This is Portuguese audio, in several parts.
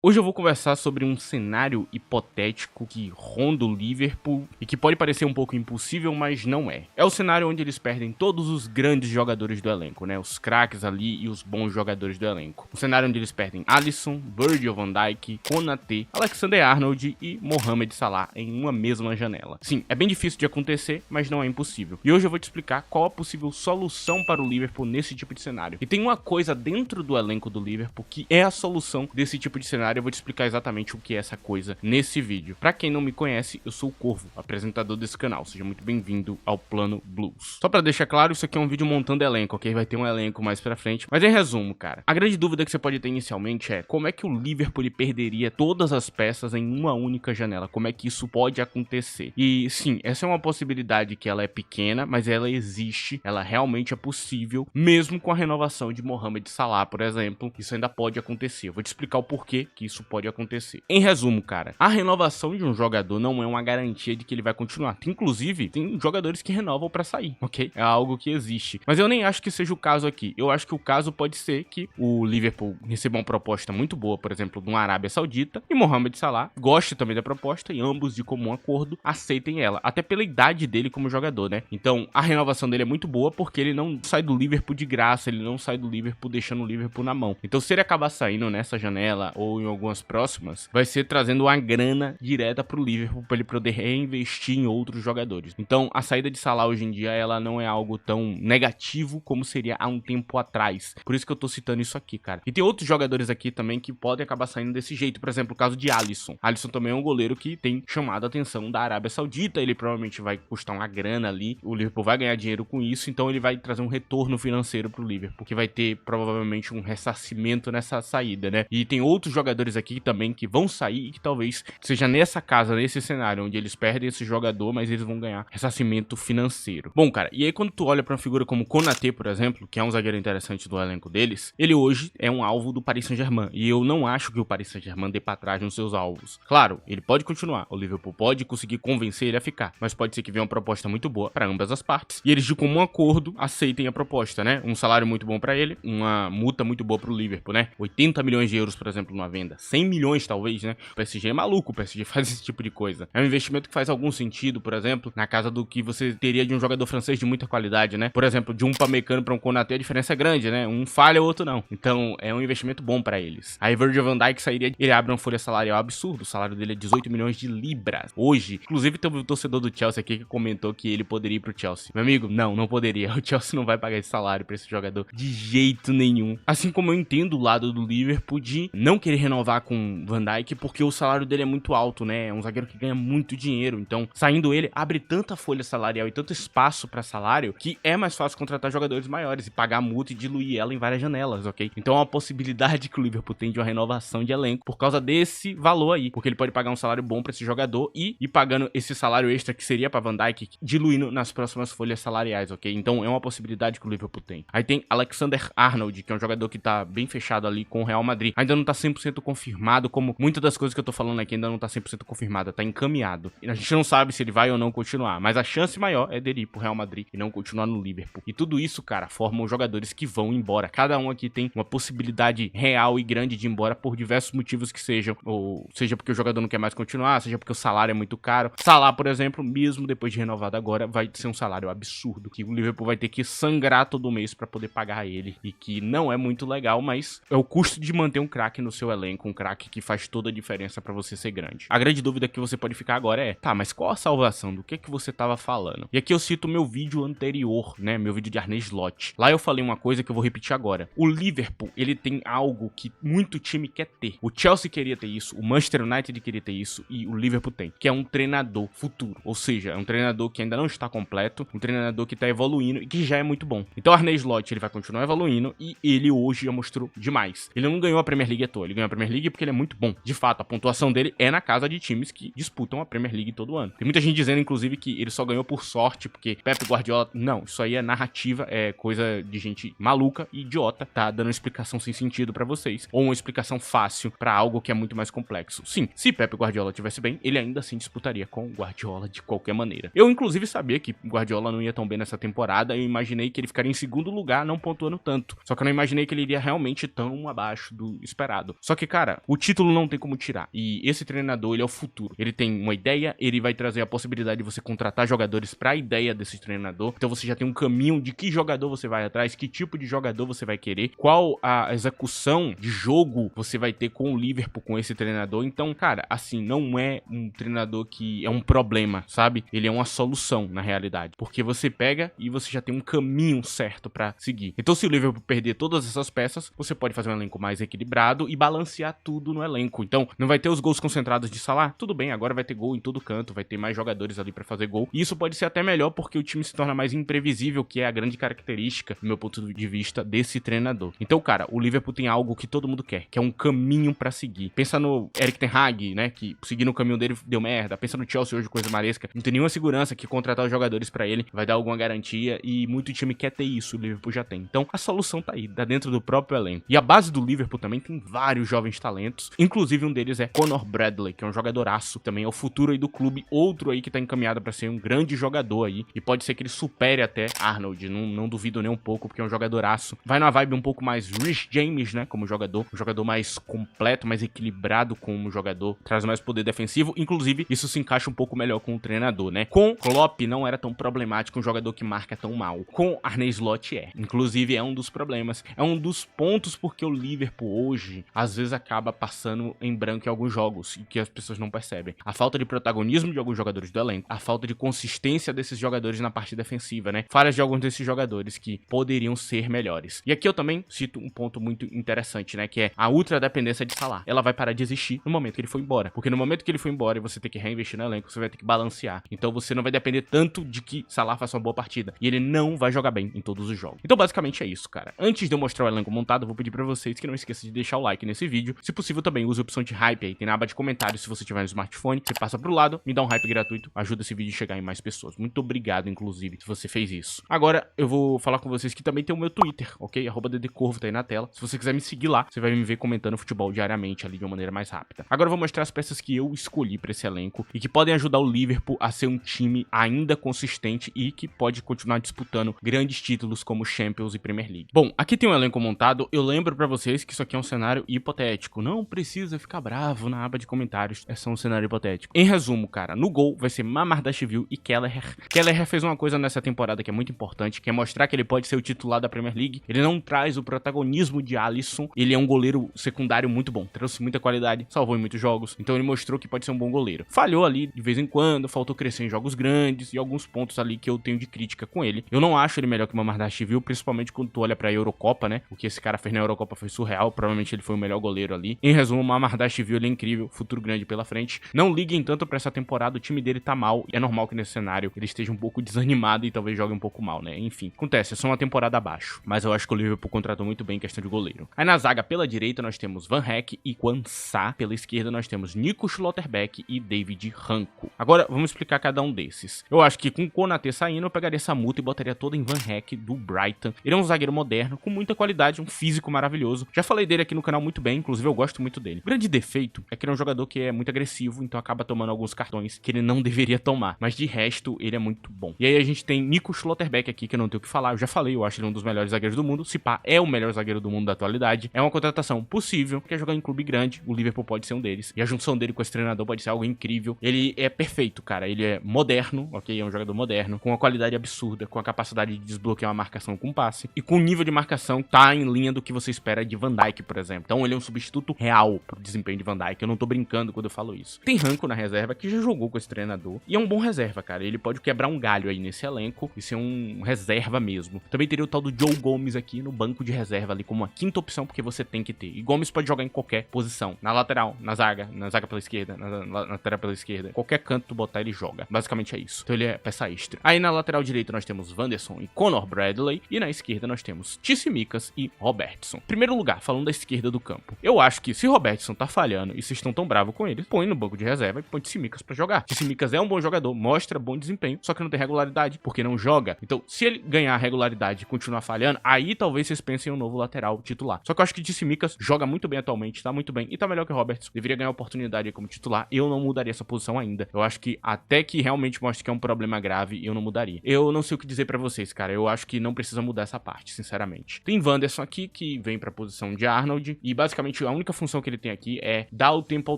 Hoje eu vou conversar sobre um cenário hipotético que ronda o Liverpool e que pode parecer um pouco impossível, mas não é. É o cenário onde eles perdem todos os grandes jogadores do elenco, né? Os craques ali e os bons jogadores do elenco. Um cenário onde eles perdem Alisson, Virgil van Dijk, Konaté, Alexander-Arnold e Mohamed Salah em uma mesma janela. Sim, é bem difícil de acontecer, mas não é impossível. E hoje eu vou te explicar qual a possível solução para o Liverpool nesse tipo de cenário. E tem uma coisa dentro do elenco do Liverpool que é a solução desse tipo de cenário. Eu vou te explicar exatamente o que é essa coisa nesse vídeo. Pra quem não me conhece, eu sou o Corvo, apresentador desse canal. Seja muito bem-vindo ao Plano Blues. Só pra deixar claro, isso aqui é um vídeo montando elenco, ok? Vai ter um elenco mais pra frente. Mas em resumo, cara, a grande dúvida que você pode ter inicialmente é como é que o Liverpool perderia todas as peças em uma única janela? Como é que isso pode acontecer? E sim, essa é uma possibilidade que ela é pequena, mas ela existe, ela realmente é possível, mesmo com a renovação de Mohamed Salah, por exemplo. Isso ainda pode acontecer. Eu vou te explicar o porquê que isso pode acontecer. Em resumo, cara, a renovação de um jogador não é uma garantia de que ele vai continuar. Inclusive, tem jogadores que renovam pra sair, ok? É algo que existe. Mas eu nem acho que seja o caso aqui. Eu acho que o caso pode ser que o Liverpool receba uma proposta muito boa, por exemplo, de uma Arábia Saudita, e Mohamed Salah goste também da proposta e ambos, de comum acordo, aceitem ela. Até pela idade dele como jogador, né? Então, a renovação dele é muito boa porque ele não sai do Liverpool de graça, ele não sai do Liverpool deixando o Liverpool na mão. Então, se ele acabar saindo nessa janela ou em algumas próximas, vai ser trazendo uma grana direta pro Liverpool para ele poder reinvestir em outros jogadores. Então, a saída de Salah hoje em dia, ela não é algo tão negativo como seria há um tempo atrás. Por isso que eu tô citando isso aqui, cara. E tem outros jogadores aqui também que podem acabar saindo desse jeito. Por exemplo, o caso de Alisson. Alisson também é um goleiro que tem chamado a atenção da Arábia Saudita. Ele provavelmente vai custar uma grana ali. O Liverpool vai ganhar dinheiro com isso, então ele vai trazer um retorno financeiro pro Liverpool, que vai ter provavelmente um ressarcimento nessa saída, né? E tem outros jogadores aqui também que vão sair e que talvez seja nessa casa, nesse cenário, onde eles perdem esse jogador, mas eles vão ganhar ressarcimento financeiro. Bom, cara, e aí quando tu olha pra uma figura como Konaté, por exemplo, que é um zagueiro interessante do elenco deles, ele hoje é um alvo do Paris Saint-Germain, e eu não acho que o Paris Saint-Germain dê pra trás nos seus alvos. Claro, ele pode continuar, o Liverpool pode conseguir convencer ele a ficar, mas pode ser que venha uma proposta muito boa pra ambas as partes, e eles de comum acordo aceitem a proposta, né? Um salário muito bom pra ele, uma multa muito boa pro Liverpool, né? 80 milhões de euros, por exemplo, numa venda, 100 milhões talvez, né? O PSG é maluco, o PSG faz esse tipo de coisa. É um investimento que faz algum sentido, por exemplo, na casa do que você teria de um jogador francês de muita qualidade, né? Por exemplo, de um Upamecano para um Konaté, a diferença é grande, né? Um falha, o outro não. Então, é um investimento bom pra eles. Aí Virgil van Dijk sairia, ele abre uma folha salarial absurda, o salário dele é 18 milhões de libras. Hoje, inclusive tem um torcedor do Chelsea aqui que comentou que ele poderia ir pro Chelsea. Meu amigo, não poderia. O Chelsea não vai pagar esse salário pra esse jogador de jeito nenhum. Assim como eu entendo o lado do Liverpool de não querer renovar com Van Dijk porque o salário dele é muito alto, né? É um zagueiro que ganha muito dinheiro. Então, saindo ele, abre tanta folha salarial e tanto espaço pra salário que é mais fácil contratar jogadores maiores e pagar a multa e diluir ela em várias janelas, ok? Então é uma possibilidade que o Liverpool tem de uma renovação de elenco por causa desse valor aí, porque ele pode pagar um salário bom pra esse jogador e ir pagando esse salário extra que seria pra Van Dijk, diluindo nas próximas folhas salariais, ok? Então é uma possibilidade que o Liverpool tem. Aí tem Alexander-Arnold, que é um jogador que tá bem fechado ali com o Real Madrid. Ainda não tá 100% confirmado, como muitas das coisas que eu tô falando aqui ainda não tá 100% confirmada, tá encaminhado. E a gente não sabe se ele vai ou não continuar, mas a chance maior é dele ir pro Real Madrid e não continuar no Liverpool. E tudo isso, cara, formam jogadores que vão embora. Cada um aqui tem uma possibilidade real e grande de ir embora por diversos motivos que sejam, ou seja porque o jogador não quer mais continuar, seja porque o salário é muito caro. Salah, por exemplo, mesmo depois de renovado agora, vai ser um salário absurdo, que o Liverpool vai ter que sangrar todo mês pra poder pagar ele, e que não é muito legal, mas é o custo de manter um craque no seu elenco, um craque que faz toda a diferença pra você ser grande. A grande dúvida que você pode ficar agora é, tá, mas qual a salvação? Do que você tava falando? E aqui eu cito meu vídeo anterior, né, meu vídeo de Arne Slot. Lá eu falei uma coisa que eu vou repetir agora. O Liverpool, ele tem algo que muito time quer ter. O Chelsea queria ter isso, o Manchester United queria ter isso e o Liverpool tem, que é um treinador futuro. Ou seja, é um treinador que ainda não está completo, um treinador que tá evoluindo e que já é muito bom. Então o Arne Slot, ele vai continuar evoluindo e ele hoje já mostrou demais. Ele não ganhou a Premier League à toa, ele ganhou a Premier League porque ele é muito bom. De fato, a pontuação dele é na casa de times que disputam a Premier League todo ano. Tem muita gente dizendo, inclusive, que ele só ganhou por sorte, porque Pep Guardiola... Não, isso aí é narrativa, é coisa de gente maluca e idiota, tá dando uma explicação sem sentido pra vocês, ou uma explicação fácil pra algo que é muito mais complexo. Sim, se Pep Guardiola tivesse bem, ele ainda assim disputaria com Guardiola de qualquer maneira. Eu, inclusive, sabia que Guardiola não ia tão bem nessa temporada, eu imaginei que ele ficaria em segundo lugar, não pontuando tanto. Só que eu não imaginei que ele iria realmente tão abaixo do esperado. Só que, cara, o título não tem como tirar. E esse treinador, ele é o futuro. Ele tem uma ideia, ele vai trazer a possibilidade de você contratar jogadores pra ideia desse treinador. Então você já tem um caminho de que jogador você vai atrás, que tipo de jogador você vai querer, qual a execução de jogo você vai ter com o Liverpool, com esse treinador. Então, cara, assim, não é um treinador que é um problema, sabe? Ele é uma solução, na realidade. Porque você pega e você já tem um caminho certo pra seguir. Então, se o Liverpool perder todas essas peças, você pode fazer um elenco mais equilibrado e balancear tudo no elenco. Então, não vai ter os gols concentrados de Salah? Tudo bem, agora vai ter gol em todo canto, vai ter mais jogadores ali pra fazer gol. E isso pode ser até melhor porque o time se torna mais imprevisível, que é a grande característica, do meu ponto de vista, desse treinador. Então, cara, o Liverpool tem algo que todo mundo quer, que é um caminho pra seguir. Pensa no Erik ten Hag, né, que seguindo o caminho dele deu merda. Pensa no Chelsea hoje, coisa maresca. Não tem nenhuma segurança que contratar os jogadores pra ele vai dar alguma garantia e muito time quer ter isso, o Liverpool já tem. Então, a solução tá aí, tá dentro do próprio elenco. E a base do Liverpool também tem vários jovens talentos, inclusive um deles é Conor Bradley, que é um jogadoraço, também é o futuro aí do clube, outro aí que tá encaminhado pra ser um grande jogador aí, e pode ser que ele supere até Arnold, não duvido nem um pouco, porque é um jogadoraço. Vai numa vibe um pouco mais Reece James, né, como jogador, um jogador mais completo, mais equilibrado como jogador, traz mais poder defensivo, inclusive isso se encaixa um pouco melhor com o treinador, né. Com Klopp não era tão problemático um jogador que marca tão mal, com Arne Slot inclusive é um dos problemas, é um dos pontos porque o Liverpool hoje, às vezes acaba passando em branco em alguns jogos, e que as pessoas não percebem. A falta de protagonismo de alguns jogadores do elenco, a falta de consistência desses jogadores na parte defensiva, né? Falhas de alguns desses jogadores que poderiam ser melhores. E aqui eu também cito um ponto muito interessante, né? Que é a ultra dependência de Salah. Ela vai parar de existir no momento que ele for embora. Porque no momento que ele for embora e você ter que reinvestir no elenco, você vai ter que balancear. Então você não vai depender tanto de que Salah faça uma boa partida. E ele não vai jogar bem em todos os jogos. Então basicamente é isso, cara. Antes de eu mostrar o elenco montado, eu vou pedir pra vocês que não esqueçam de deixar o like nesse vídeo. Se possível também use a opção de hype aí. Tem na aba de comentários se você tiver no smartphone. Você passa pro lado, me dá um hype gratuito. Ajuda esse vídeo a chegar em mais pessoas. Muito obrigado, inclusive, se você fez isso. Agora, eu vou falar com vocês que também tem o meu Twitter, ok? @ddcorvo tá aí na tela. Se você quiser me seguir lá, você vai me ver comentando futebol diariamente ali de uma maneira mais rápida. Agora eu vou mostrar as peças que eu escolhi pra esse elenco e que podem ajudar o Liverpool a ser um time ainda consistente e que pode continuar disputando grandes títulos como Champions e Premier League. Bom, aqui tem um elenco montado. Eu lembro pra vocês que isso aqui é um cenário hipotético. Não precisa ficar bravo na aba de comentários. É só um cenário hipotético. Em resumo, cara, no gol vai ser Mamardashvili e Kelleher. Kelleher fez uma coisa nessa temporada que é muito importante, que é mostrar que ele pode ser o titular da Premier League. Ele não traz o protagonismo de Alisson. Ele é um goleiro secundário muito bom. Trouxe muita qualidade, salvou em muitos jogos. Então ele mostrou que pode ser um bom goleiro. Falhou ali de vez em quando, faltou crescer em jogos grandes e alguns pontos ali que eu tenho de crítica com ele. Eu não acho ele melhor que o Mamardashvili, principalmente quando tu olha pra Eurocopa, né? O que esse cara fez na Eurocopa foi surreal. Provavelmente ele foi o melhor goleiro ali. Em resumo, o Mamardashvili ele é incrível, futuro grande pela frente. Não liguem tanto pra essa temporada, o time dele tá mal. É normal que nesse cenário ele esteja um pouco desanimado e talvez jogue um pouco mal, né? Enfim, acontece, é só uma temporada abaixo. Mas eu acho que o Liverpool contratou muito bem em questão de goleiro. Aí na zaga pela direita nós temos Van Hecke e Quansah. Pela esquerda nós temos Nico Schlotterbeck e David Ranco. Agora vamos explicar cada um desses. Eu acho que com o Konaté saindo eu pegaria essa multa e botaria toda em Van Hecke do Brighton. Ele é um zagueiro moderno, com muita qualidade, um físico maravilhoso. Já falei dele aqui no canal muito bem, inclusive eu gosto muito dele. O grande defeito é que ele é um jogador que é muito agressivo, então acaba tomando alguns cartões que ele não deveria tomar. Mas de resto, ele é muito bom. E aí a gente tem Nico Schlotterbeck aqui, que eu não tenho o que falar. Eu já falei, eu acho ele um dos melhores zagueiros do mundo. Se pá, é o melhor zagueiro do mundo da atualidade. É uma contratação possível, quer jogar em clube grande, o Liverpool pode ser um deles. E a junção dele com esse treinador pode ser algo incrível. Ele é perfeito, cara. Ele é moderno, ok? É um jogador moderno, com uma qualidade absurda, com a capacidade de desbloquear uma marcação com passe. E com o nível de marcação tá em linha do que você espera de Van Dijk, por exemplo. Então ele é um substituto real pro desempenho de Van Dijk. Eu não tô brincando quando eu falo isso. Tem Ranco na reserva, que já jogou com esse treinador. E é um bom reserva, cara. Ele pode quebrar um galho aí nesse elenco e ser um reserva mesmo. Também teria o tal do Joe Gomes aqui no banco de reserva ali como uma quinta opção, porque você tem que ter. E Gomes pode jogar em qualquer posição. Na lateral, na zaga pela esquerda, na lateral pela esquerda. Qualquer canto tu botar, ele joga. Basicamente é isso. Então ele é peça extra. Aí na lateral direita nós temos Wanderson e Conor Bradley. E na esquerda nós temos Tsimikas e Robertson. Primeiro lugar, falando da esquerda do campo. Eu acho que se Robertson tá falhando e vocês estão tão bravos com ele, põe no banco de reserva e põe Tsimikas pra jogar. Tsimikas é um bom jogador, mostra bom desempenho, só que não tem regularidade, porque não joga. Então, se ele ganhar regularidade e continuar falhando, aí talvez vocês pensem em um novo lateral titular. Só que eu acho que Tsimikas joga muito bem atualmente, tá muito bem, e tá melhor que o Robertson. Deveria ganhar oportunidade aí como titular. Eu não mudaria essa posição ainda. Eu acho que até que realmente mostre que é um problema grave, eu não mudaria. Eu não sei o que dizer pra vocês, cara. Eu acho que não precisa mudar essa parte, sinceramente. Tem Wanderson aqui, que vem pra posição de Arnold, e basicamente basicamente, a única função que ele tem aqui é dar o tempo ao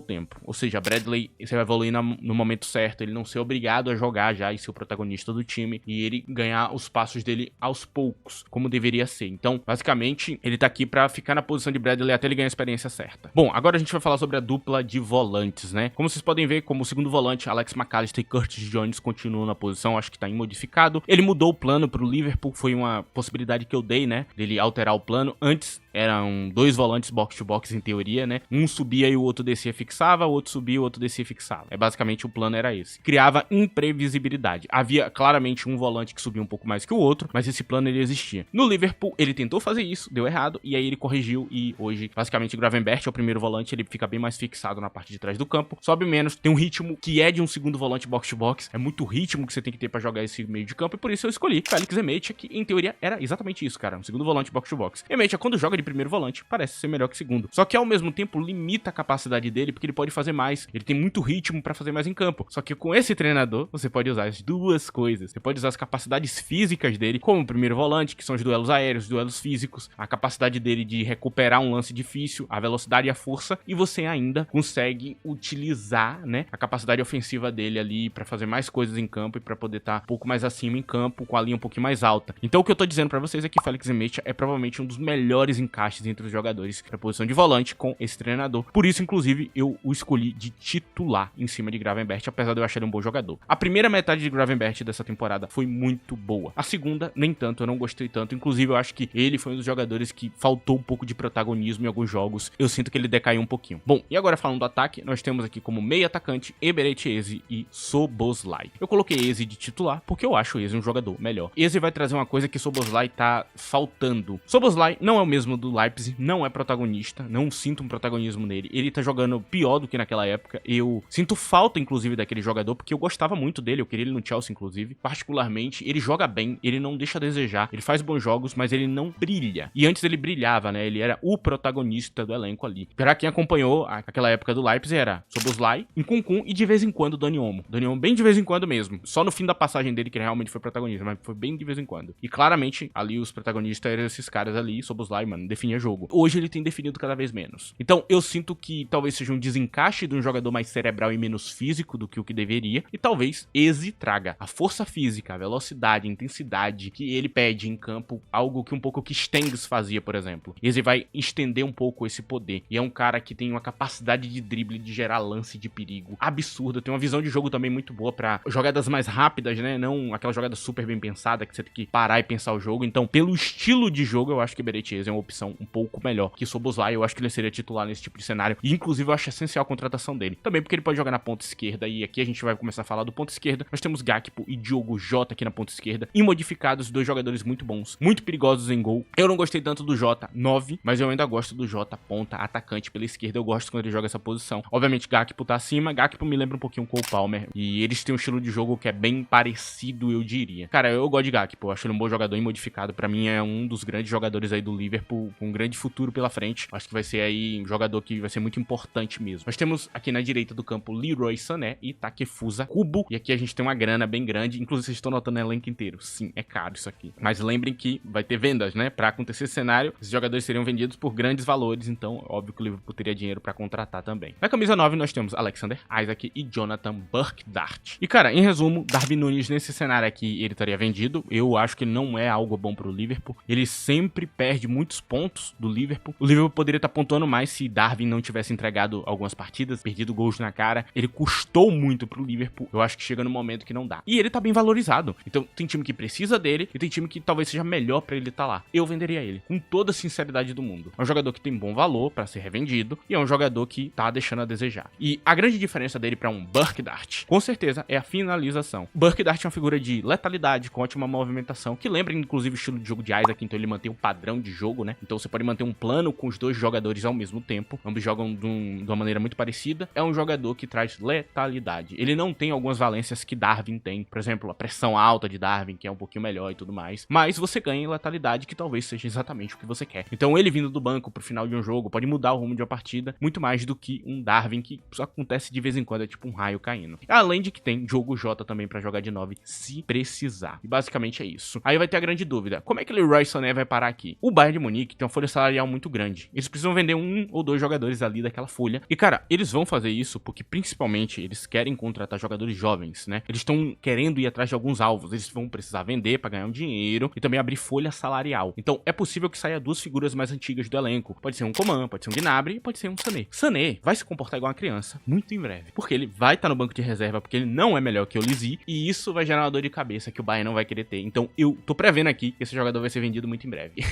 tempo. Ou seja, Bradley, você vai evoluir no momento certo, ele não ser obrigado a jogar já e ser o protagonista do time, e ele ganhar os passos dele aos poucos, como deveria ser. Então, basicamente, ele tá aqui pra ficar na posição de Bradley até ele ganhar a experiência certa. Bom, agora a gente vai falar sobre a dupla de volantes, né? Como vocês podem ver, como segundo volante, Alex McAllister e Curtis Jones continuam na posição, acho que tá imodificado. Ele mudou o plano pro Liverpool, foi uma possibilidade que eu dei, né? Dele alterar o plano. Antes eram 2 volantes box-to-box em teoria, né? Um subia e o outro descia e fixava, o outro subia e o outro descia e fixava. Basicamente o plano era esse. Criava imprevisibilidade. Havia claramente um volante que subia um pouco mais que o outro, mas esse plano ele existia. No Liverpool, ele tentou fazer isso, deu errado, e aí ele corrigiu e hoje, basicamente, Gravenberch é o primeiro volante, ele fica bem mais fixado na parte de trás do campo, sobe menos, tem um ritmo que é de um segundo volante box-to-box, é muito ritmo que você tem que ter pra jogar esse meio de campo, e por isso eu escolhi Felix Emetia, que em teoria era exatamente isso, cara, um segundo volante box-to-box. Emetia, quando joga de primeiro volante, parece ser melhor que segundo. Só que ao mesmo tempo limita a capacidade dele, porque ele pode fazer mais. Ele tem muito ritmo pra fazer mais em campo. Só que com esse treinador, você pode usar as duas coisas. Você pode usar as capacidades físicas dele, como o primeiro volante, que são os duelos aéreos, os duelos físicos, a capacidade dele de recuperar um lance difícil, a velocidade e a força, e você ainda consegue utilizar, né, a capacidade ofensiva dele ali pra fazer mais coisas em campo e pra poder estar um pouco mais acima em campo, com a linha um pouquinho mais alta. Então o que eu tô dizendo pra vocês é que Felix Emetia é provavelmente um dos melhores encaixes entre os jogadores para a posição de volante com esse treinador. Por isso, inclusive, eu o escolhi de titular em cima de Gravenberch, apesar de eu achar ele um bom jogador. A primeira metade de Gravenberch dessa temporada foi muito boa. A segunda, nem tanto, eu não gostei tanto. Inclusive, eu acho que ele foi um dos jogadores que faltou um pouco de protagonismo em alguns jogos. Eu sinto que ele decaiu um pouquinho. Bom, e agora falando do ataque, nós temos aqui como meio atacante Eberechi Eze e Szoboszlai. Eu coloquei Eze de titular porque eu acho Eze um jogador melhor. Eze vai trazer uma coisa que Szoboszlai tá faltando. Szoboszlai não é o mesmo do Leipzig, não é protagonista, não sinto um protagonismo nele. Ele tá jogando pior do que naquela época. Eu sinto falta, inclusive, daquele jogador, porque eu gostava muito dele, eu queria ele no Chelsea, inclusive. Particularmente, ele joga bem, ele não deixa a desejar, ele faz bons jogos, mas ele não brilha. E antes ele brilhava, né? Ele era o protagonista do elenco ali. Pra quem acompanhou aquela época do Leipzig, era Szoboszlai, Nkunku e de vez em quando Dani Olmo. Dani Olmo bem de vez em quando mesmo. Só no fim da passagem dele que ele realmente foi protagonista, mas foi bem de vez em quando. E claramente, ali os protagonistas eram esses caras ali, Szoboszlai, mano, definia jogo. Hoje ele tem definido cada vez menos. Então, eu sinto que talvez seja um desencaixe de um jogador mais cerebral e menos físico do que o que deveria, e talvez Eze traga a força física, a velocidade, a intensidade que ele pede em campo, algo que um pouco que Stengs fazia, por exemplo. Eze vai estender um pouco esse poder, e é um cara que tem uma capacidade de drible, de gerar lance de perigo absurda, tem uma visão de jogo também muito boa pra jogadas mais rápidas, né, não aquela jogada super bem pensada, que você tem que parar e pensar o jogo. Então, pelo estilo de jogo, eu acho que Eberechi Eze é uma opção um pouco melhor que Szoboszlai. Eu acho que ele seria titular nesse tipo de cenário, e inclusive eu acho essencial a contratação dele. Também porque ele pode jogar na ponta esquerda, e aqui a gente vai começar a falar do ponta esquerda. Nós temos Gakpo e Diogo Jota aqui na ponta esquerda, imodificados, dois jogadores muito bons, muito perigosos em gol. Eu não gostei tanto do Jota 9, mas eu ainda gosto do Jota ponta, atacante pela esquerda. Eu gosto quando ele joga essa posição. Obviamente Gakpo tá acima, Gakpo me lembra um pouquinho com o Palmer, e eles têm um estilo de jogo que é bem parecido, eu diria. Cara, eu gosto de Gakpo, eu acho ele um bom jogador imodificado. Pra mim é um dos grandes jogadores aí do Liverpool, com um grande futuro pela frente. Acho que vai ser aí um jogador que vai ser muito importante mesmo. Nós temos aqui na direita do campo Leroy Sané e Takefusa Kubo. E aqui a gente tem uma grana bem grande. Inclusive vocês estão notando o elenco inteiro. Sim, é caro isso aqui. Mas lembrem que vai ter vendas, né? Pra acontecer esse cenário, esses jogadores seriam vendidos por grandes valores. Então, óbvio que o Liverpool teria dinheiro pra contratar também. Na camisa 9 nós temos Alexander Isak e Jonathan Burkdart. E cara, em resumo, Darwin Núñez nesse cenário aqui, ele estaria vendido. Eu acho que não é algo bom pro Liverpool. Ele sempre perde muitos pontos do Liverpool. O Liverpool poderia estar pontuando mais se Darwin não tivesse entregado algumas partidas, perdido gols na cara. Ele custou muito pro Liverpool. Eu acho que chega no momento que não dá. E ele tá bem valorizado. Então tem time que precisa dele e tem time que talvez seja melhor pra ele estar lá. Eu venderia ele, com toda a sinceridade do mundo. É um jogador que tem bom valor pra ser revendido e é um jogador que tá deixando a desejar. E a grande diferença dele pra um Burkdart, com certeza, é a finalização. Burkdart é uma figura de letalidade, com ótima movimentação, que lembra inclusive o estilo de jogo de Isak, então ele mantém um padrão de jogo, né? Então você pode manter um plano com os dois jogadores ao mesmo tempo. Ambos jogam de uma maneira muito parecida. É um jogador que traz letalidade. Ele não tem algumas valências que Darwin tem. Por exemplo, a pressão alta de Darwin, que é um pouquinho melhor e tudo mais. Mas você ganha em letalidade, que talvez seja exatamente o que você quer. Então ele vindo do banco pro final de um jogo pode mudar o rumo de uma partida muito mais do que um Darwin, que só acontece de vez em quando, é tipo um raio caindo. Além de que tem Diogo Jota também pra jogar de 9 se precisar. E basicamente é isso. Aí vai ter a grande dúvida: como é que Leroy Sané vai parar aqui? O Bayern de Munique que tem uma folha salarial muito grande. Eles precisam vender 1 ou 2 jogadores ali daquela folha. E, cara, eles vão fazer isso porque, principalmente, eles querem contratar jogadores jovens, né? Eles estão querendo ir atrás de alguns alvos. Eles vão precisar vender pra ganhar um dinheiro e também abrir folha salarial. Então, é possível que saia 2 figuras mais antigas do elenco. Pode ser um Coman, pode ser um Gnabry e pode ser um Sané. Sané vai se comportar igual uma criança muito em breve, porque ele vai estar no banco de reserva, porque ele não é melhor que o Olise, e isso vai gerar uma dor de cabeça que o Bayern não vai querer ter. Então, eu tô prevendo aqui que esse jogador vai ser vendido muito em breve.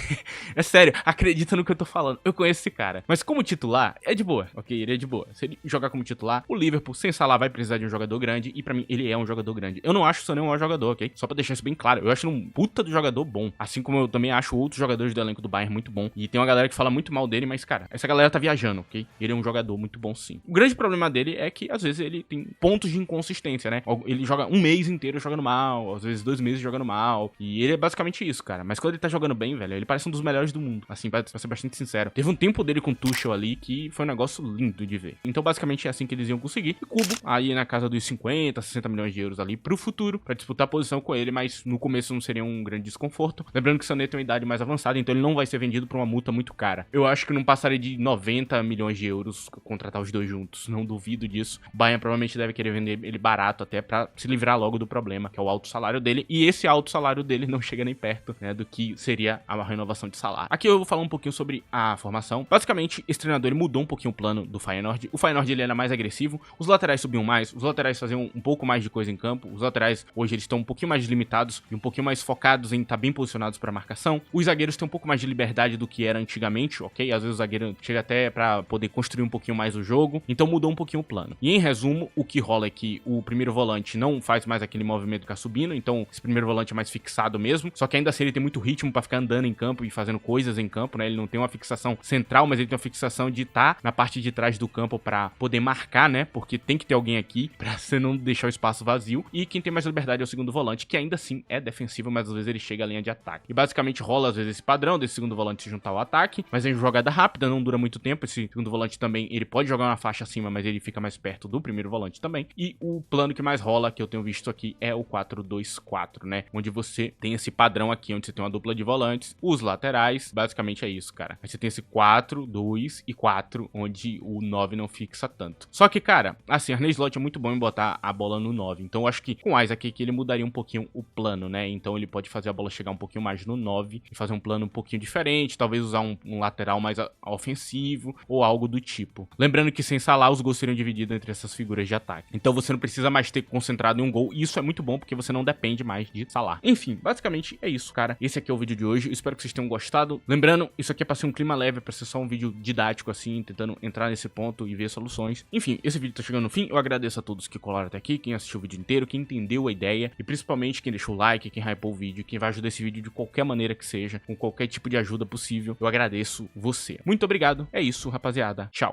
É sério, acredita no que eu tô falando. Eu conheço esse cara. Mas como titular, é de boa, ok? Ele é de boa. Se ele jogar como titular, o Liverpool, sem Salah, vai precisar de um jogador grande, e pra mim, ele é um jogador grande. Eu não acho o Sané um mau jogador, ok? Só pra deixar isso bem claro. Eu acho ele um puta do jogador bom. Assim como eu também acho outros jogadores do elenco do Bayern muito bom. E tem uma galera que fala muito mal dele, mas, cara, essa galera tá viajando, ok? Ele é um jogador muito bom, sim. O grande problema dele é que, às vezes, ele tem pontos de inconsistência, né? Ele joga um mês inteiro jogando mal, às vezes 2 meses jogando mal. E ele é basicamente isso, cara. Mas quando ele tá jogando bem, velho, ele parece um dos melhores do mundo. Assim, pra ser bastante sincero. Teve um tempo dele com o Tuchel ali que foi um negócio lindo de ver. Então, basicamente, é assim que eles iam conseguir. E Kubo, aí na casa dos 50, 60 milhões de euros ali pro futuro, pra disputar a posição com ele, mas no começo não seria um grande desconforto. Lembrando que o Sané tem uma idade mais avançada, então ele não vai ser vendido por uma multa muito cara. Eu acho que não passaria de 90 milhões de euros contratar os dois juntos. Não duvido disso. O Bayern provavelmente deve querer vender ele barato até pra se livrar logo do problema, que é o alto salário dele. E esse alto salário dele não chega nem perto, né, do que seria a renovação de salário. Aqui eu vou falar um pouquinho sobre a formação. Basicamente, esse treinador ele mudou um pouquinho o plano do Feyenoord. O Feyenoord ele era mais agressivo. Os laterais subiam mais. Os laterais faziam um pouco mais de coisa em campo. Os laterais hoje eles estão um pouquinho mais limitados e um pouquinho mais focados em estar bem posicionados para marcação. Os zagueiros têm um pouco mais de liberdade do que era antigamente, ok? Às vezes o zagueiro chega até para poder construir um pouquinho mais o jogo. Então mudou um pouquinho o plano. E em resumo, o que rola é que o primeiro volante não faz mais aquele movimento de ficar subindo. Então esse primeiro volante é mais fixado mesmo. Só que ainda assim ele tem muito ritmo para ficar andando em campo e fazendo coisas em campo, né? Ele não tem uma fixação central, mas ele tem uma fixação de estar na parte de trás do campo para poder marcar, né? Porque tem que ter alguém aqui para você não deixar o espaço vazio. E quem tem mais liberdade é o segundo volante, que ainda assim é defensivo, mas às vezes ele chega à linha de ataque. E basicamente rola às vezes esse padrão desse segundo volante se juntar ao ataque, mas é jogada rápida, não dura muito tempo. Esse segundo volante também, ele pode jogar uma faixa acima, mas ele fica mais perto do primeiro volante também. E o plano que mais rola, que eu tenho visto aqui, é o 4-2-4, né? Onde você tem esse padrão aqui, onde você tem uma dupla de volantes, os laterais, basicamente é isso, cara. Aí você tem esse 4, 2 e 4, onde o 9 não fixa tanto. Só que, cara, assim, Arne Slot é muito bom em botar a bola no 9. Então eu acho que com o Isaac aqui ele mudaria um pouquinho o plano, né? Então ele pode fazer a bola chegar um pouquinho mais no 9 e fazer um plano um pouquinho diferente, talvez usar um lateral mais ofensivo ou algo do tipo. Lembrando que sem Salah os gols seriam divididos entre essas figuras de ataque. Então você não precisa mais ter concentrado em um gol, e isso é muito bom porque você não depende mais de Salah. Enfim, basicamente é isso, cara. Esse aqui é o vídeo de hoje. Eu espero que vocês tenham gostado. Lembrando, isso aqui é pra ser um clima leve, pra ser só um vídeo didático assim, tentando entrar nesse ponto e ver soluções. Enfim, esse vídeo tá chegando no fim. Eu agradeço a todos que colaram até aqui, quem assistiu o vídeo inteiro, quem entendeu a ideia e principalmente quem deixou o like, quem hypou o vídeo, quem vai ajudar esse vídeo de qualquer maneira que seja, com qualquer tipo de ajuda possível. Eu agradeço você. Muito obrigado. É isso, rapaziada. Tchau.